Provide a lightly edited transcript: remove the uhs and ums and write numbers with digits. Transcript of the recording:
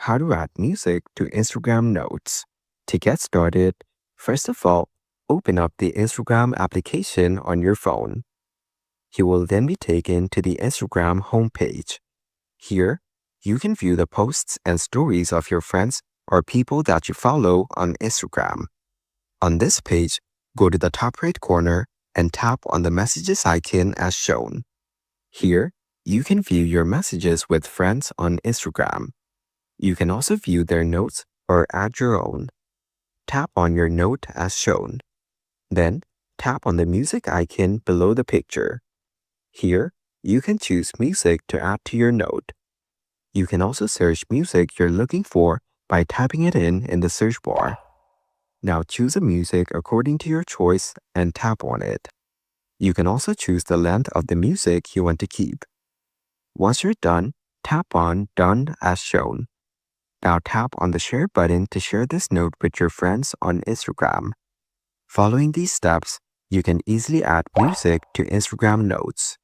How to add music to Instagram Notes. To get started, first of all, open up the Instagram application on your phone. You will then be taken to the Instagram homepage. Here, you can view the posts and stories of your friends or people that you follow on Instagram. On this page, go to the top right corner and tap on the messages icon as shown. Here, you can view your messages with friends on Instagram. You can also view their notes or add your own. Tap on your note as shown. Then, tap on the music icon below the picture. Here, you can choose music to add to your note. You can also search music you're looking for by typing it in the search bar. Now choose a music according to your choice and tap on it. You can also choose the length of the music you want to keep. Once you're done, tap on Done as shown. Now tap on the Share button to share this note with your friends on Instagram. Following these steps, you can easily add music to Instagram Notes.